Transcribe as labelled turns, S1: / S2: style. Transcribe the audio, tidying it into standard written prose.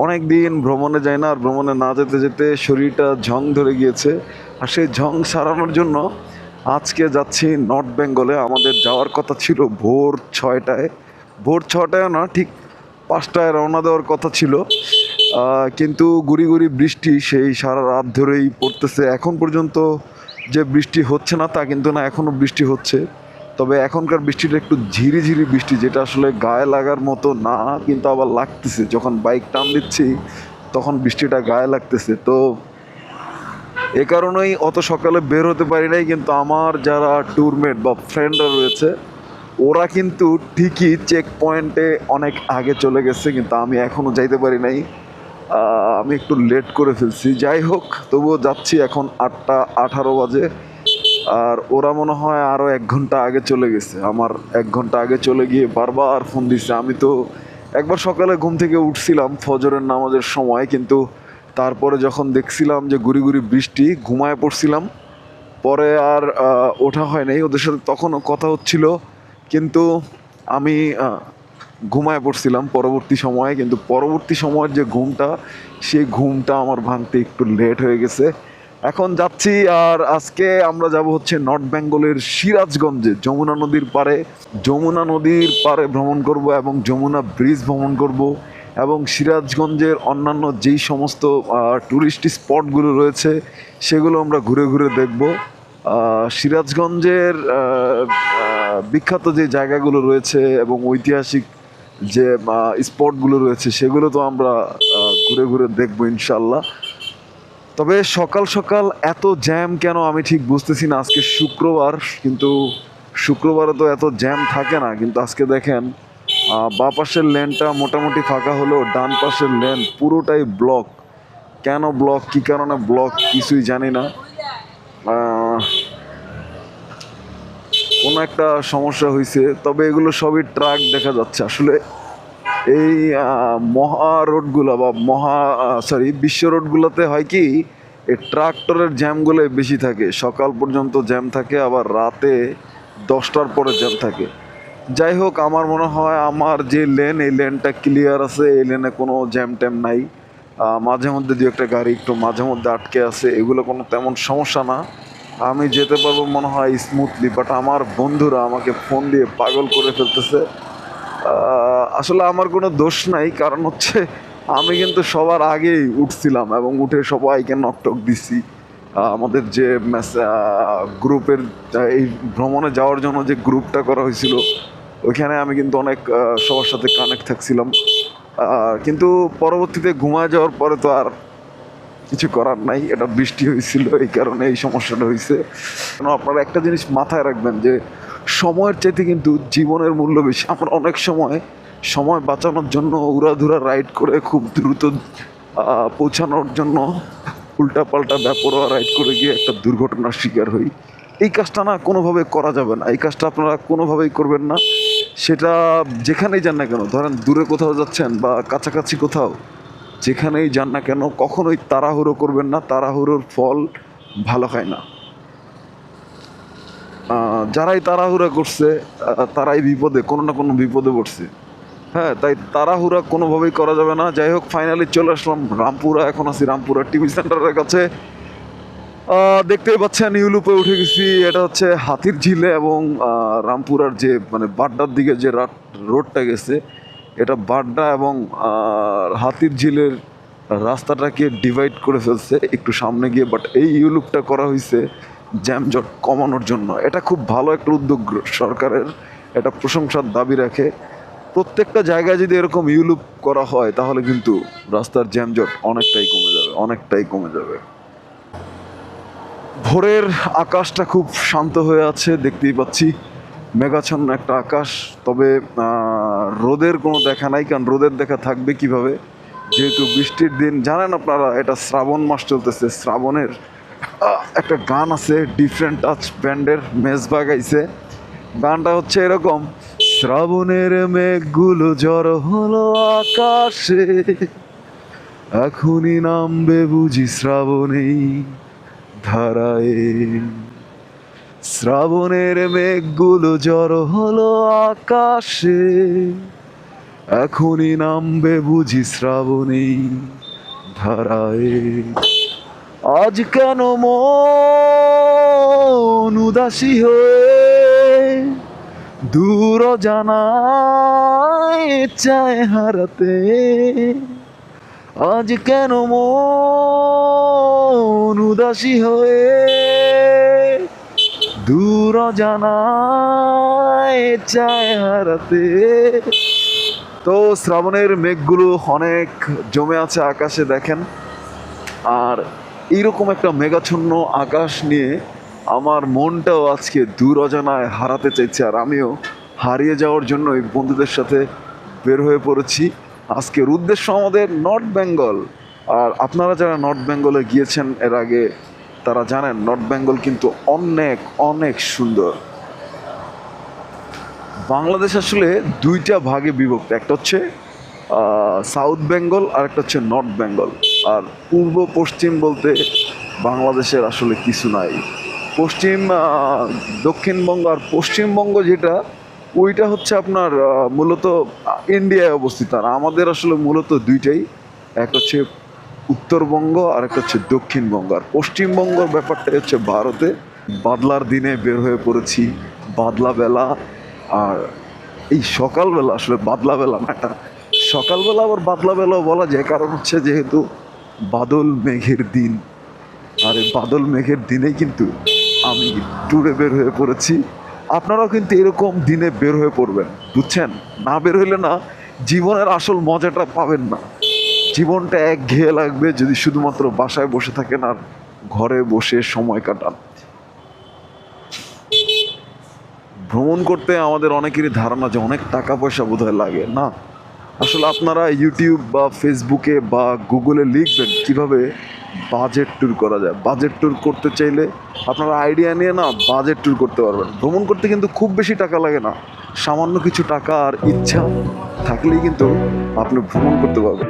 S1: অনেক দিন ভ্রমণে যাই না, আর ভ্রমণে না যেতে যেতে শরীরটা ঝং ধরে গিয়েছে। আর সেই ঝং সারানোর জন্য আজকে যাচ্ছি নর্থ বেঙ্গলে। আমাদের যাওয়ার কথা ছিল ভোর 6টায়, ভোর 6টায় না, ঠিক 5টায় রওনা দেওয়ার কথা ছিল। কিন্তু গুড়ি গুড়ি বৃষ্টি সেই সারা রাত ধরেই পড়তেছে। এখন পর্যন্ত যে বৃষ্টি হচ্ছে না তা কিন্তু না, এখনও বৃষ্টি হচ্ছে। তবে এখনকার বৃষ্টিটা একটু ঝিরিঝিরি বৃষ্টি, যেটা আসলে গায়ে লাগার মতো না, কিন্তু আবার লাগতেছে। যখন বাইক টান দিচ্ছি তখন বৃষ্টিটা গায়ে লাগতেছে। তো এ কারণেই অত সকালে বের হতে পারি নাই। কিন্তু আমার যারা ট্যুরমেট বা ফ্রেন্ডরা রয়েছে, ওরা কিন্তু ঠিকই চেক পয়েন্টে অনেক আগে চলে গেছে, কিন্তু আমি এখনও যাইতে পারি নাই। আমি একটু লেট করে ফেলছি। যাই হোক, তবুও যাচ্ছি। এখন 8:18 বাজে, আর ওরা মনে হয় আরও 1 ঘন্টা আগে চলে গেছে। আমার 1 ঘন্টা আগে চলে গিয়ে বারবার ফোন দিচ্ছে। আমি তো একবার সকালে ঘুম থেকে উঠছিলাম ফজরের নামাজের সময়, কিন্তু তারপরে যখন দেখছিলাম যে গুড়ি গুড়ি বৃষ্টি, ঘুমায় পড়ছিলাম। পরে আর ওঠা হয় নাই। ওদের সাথে তখনও কথা হচ্ছিল, কিন্তু আমি ঘুমায় পড়ছিলাম পরবর্তী সময়ে। কিন্তু পরবর্তী সময়ের যে ঘুমটা, সেই ঘুমটা আমার ভাঙতে একটু লেট হয়ে গেছে। এখন যাচ্ছি। আর আজকে আমরা যাব হচ্ছে নর্থ বেঙ্গলের সিরাজগঞ্জে, যমুনা নদীর পাড়ে। যমুনা নদীর পাড়ে ভ্রমণ করব এবং যমুনা ব্রিজ ভ্রমণ করব, এবং সিরাজগঞ্জের অন্যান্য যেই সমস্ত টুরিস্ট স্পটগুলো রয়েছে সেগুলো আমরা ঘুরে ঘুরে দেখব। সিরাজগঞ্জের বিখ্যাত যে জায়গাগুলো রয়েছে এবং ঐতিহাসিক যে স্পটগুলো রয়েছে সেগুলো তো আমরা ঘুরে ঘুরে দেখবো ইনশাল্লাহ। তবে সকাল সকাল এত জ্যাম কেন আমি ঠিক বুঝতেছি না। আজকে শুক্রবার, কিন্তু শুক্রবারে তো এত জ্যাম থাকে না। কিন্তু আজকে দেখেন, বাঁ পাশের লেনটা মোটামুটি ফাঁকা হলেও ডান পাশের লেন পুরোটাই ব্লক। কেন ব্লক, কী কারণে ব্লক, কিছুই জানি না। কোনো একটা সমস্যা হয়েছে। তবে এগুলো সবই ট্রাক দেখা যাচ্ছে। আসলে এই মহা রোডগুলো বা বিশ্ব রোডগুলোতে হয় কি, এই ট্রাক্টরের জ্যামগুলো বেশি থাকে। সকাল পর্যন্ত জ্যাম থাকে, আবার রাতে 10টার পরে জ্যাম থাকে। যাই হোক, আমার মনে হয় আমার যে লেন, এই লেনটা ক্লিয়ার আছে। এই লেনে কোনো জ্যাম ট্যাম নাই। মাঝে মধ্যে দু একটা গাড়ি একটু মাঝে মধ্যে আটকে আছে, এগুলো কোনো তেমন সমস্যা না। আমি যেতে পারবো মনে হয় স্মুথলি। বাট আমার বন্ধুরা আমাকে ফোন দিয়ে পাগল করে ফেলতেছে। আসলে আমার কোনো দোষ নাই, কারণ হচ্ছে আমি কিন্তু সবার আগেই উঠছিলাম এবং উঠে সবাইকে নকটক দিছি। আমাদের যে গ্রুপের, এই ভ্রমণে যাওয়ার জন্য যে গ্রুপটা করা হয়েছিল, ওইখানে আমি কিন্তু অনেক সবার সাথে কানেক্ট থাকছিলাম। কিন্তু পরবর্তীতে ঘুমায় যাওয়ার পরে তো আর কিছু করার নাই। এটা বৃষ্টি হয়েছিল, এই কারণে এই সমস্যাটা হয়েছে। আপনারা একটা জিনিস মাথায় রাখবেন যে সময়ের চাইতে কিন্তু জীবনের মূল্য বেশি। আমরা অনেক সময় সময় বাঁচানোর জন্য উড়াধুরা রাইড করে খুব দ্রুত পৌঁছানোর জন্য উল্টাপাল্টা বেপরোয়া রাইড করে গিয়ে একটা দুর্ঘটনার শিকার হই। এই কাজটা না কোনোভাবে করা যাবে না। এই কাজটা আপনারা কোনোভাবেই করবেন না। সেটা যেখানেই যান না কেন, ধরেন দূরে কোথাও যাচ্ছেন বা কাছাকাছি কোথাও, যেখানেই যান না কেন, কখনোই তাড়াহুড়ো করবেন না। তাড়াহুড়োর ফল ভালো হয় না। যারাই তাড়াহুড়া করছে তারাই বিপদে, কোনো না কোনো বিপদে পড়ছে। হ্যাঁ, তাই তাড়াহুড়া কোনোভাবেই করা যাবে না। যাই হোক, ফাইনালি চলে আসলাম রামপুরা। এখন আছি রামপুরা টিভি সেন্টারের কাছে। দেখতেই পাচ্ছেন ইউলুপে উঠে গেছি। এটা হচ্ছে হাতির ঝিলে, এবং রামপুরার যে মানে বাড্ডার দিকে যে রোডটা গেছে, এটা বাড্ডা এবং হাতির ঝিলের রাস্তাটাকে ডিভাইড করে ফেলছে একটু সামনে গিয়ে। বাট এই ইউলুপটা করা হয়েছে জ্যামজট কমানোর জন্য। এটা খুব ভালো একটা উদ্যোগ সরকারের, এটা প্রশংসার দাবি রাখে। প্রত্যেকটা জায়গায় যদি এরকম ইউলুপ করা হয় তাহলে কিন্তু রাস্তার জ্যামজট অনেকটাই কমে যাবে, অনেকটাই কমে যাবে। ভোরের আকাশটা খুব শান্ত হয়ে আছে, দেখতেই পাচ্ছি মেঘাচ্ছন্ন একটা আকাশ। তবে রোদের কোনো দেখা নাই, কারণ রোদের দেখা থাকবে কিভাবে, যেহেতু বৃষ্টির দিন। জানেন আপনারা, এটা শ্রাবণ মাস চলতেছে। শ্রাবণের একটা গান আছে ডিফারেন্ট টাচ ব্যান্ডের, মেজবা গাইছে। গানটা হচ্ছে এরকম: শ্রাবণের মেঘগুলো জড়ো হলো আকাশে, এখনই নামবে বুঝি শ্রাবণেই ধারায়। শ্রাবণের মেঘগুলো জড়ো হলো আকাশে, এখনই নামবে বুঝি শ্রাবণী ধারায়। আজ কেন মন উদাসী হয়ে দূর জানায় চায় হারাতে। আজ কেন মন উদাসী হয়ে দূর জানায় চায় হারাতে। তো শ্রাবণের মেঘগুলো অনেক জমে আছে আকাশে দেখেন। আর এইরকম একটা মেঘাচ্ছন্ন আকাশ নিয়ে আমার মনটাও আজকে দূর অজানায় হারাতে চাইছে, আর আমিও হারিয়ে যাওয়ার জন্য এই বন্ধুদের সাথে বের হয়ে পড়েছি। আজকের উদ্দেশ্য আমাদের নর্থ বেঙ্গল। আর আপনারা যারা নর্থ বেঙ্গলে গিয়েছেন এর আগে তারা জানেন নর্থ বেঙ্গল কিন্তু অনেক অনেক সুন্দর। বাংলাদেশ আসলে দুইটা ভাগে বিভক্ত, একটা হচ্ছে সাউথ বেঙ্গল আর একটা হচ্ছে নর্থ বেঙ্গল। আর পূর্ব পশ্চিম বলতে বাংলাদেশের আসলে কিছু নাই। পশ্চিম দক্ষিণবঙ্গ আর পশ্চিমবঙ্গ যেটা ওইটা হচ্ছে আপনার মূলত ইন্ডিয়ায় অবস্থিত। আর আমাদের আসলে মূলত দুইটাই, একটা হচ্ছে উত্তরবঙ্গ আর একটা হচ্ছে দক্ষিণবঙ্গ। আর পশ্চিমবঙ্গর ব্যাপারটাই হচ্ছে ভারতে। বাদলার দিনে বের হয়ে পড়েছি, বাদলা বেলা। আর এই সকালবেলা আসলে বাদলা বেলা না, এটা সকালবেলা আবার বাদলা বেলাও বলা যায়, কারণ হচ্ছে যেহেতু বাদল মেঘের দিন। আর এই বাদল মেঘের দিনেই কিন্তু আমি ট্যুরে বের হয়ে পড়েছি। আপনারাও কিন্তু এরকম দিনে বের হয়ে পড়বেন, বুঝছেন? না বের হইলে না জীবনের আসল মজাটা পাবেন না। জীবনটা একঘেয়ে লাগবে যদি শুধুমাত্র বাসায় বসে থাকেন আর ঘরে বসে সময় কাটান। ভ্রমণ করতে আমাদের অনেকেরই ধারণা যে অনেক টাকা পয়সা বোধহয় লাগে। না, আসলে আপনারা ইউটিউব বা ফেসবুকে বা গুগলে লিখবেন কিভাবে বাজেট ট্যুর করা যায়। বাজেট ট্যুর করতে চাইলে আপনারা আইডিয়া নিয়ে না বাজেট ট্যুর করতে পারবেন। ভ্রমণ করতে কিন্তু খুব বেশি টাকা লাগে না, সামান্য কিছু টাকা আর ইচ্ছা থাকলেই কিন্তু আপনি ভ্রমণ করতে পারবেন।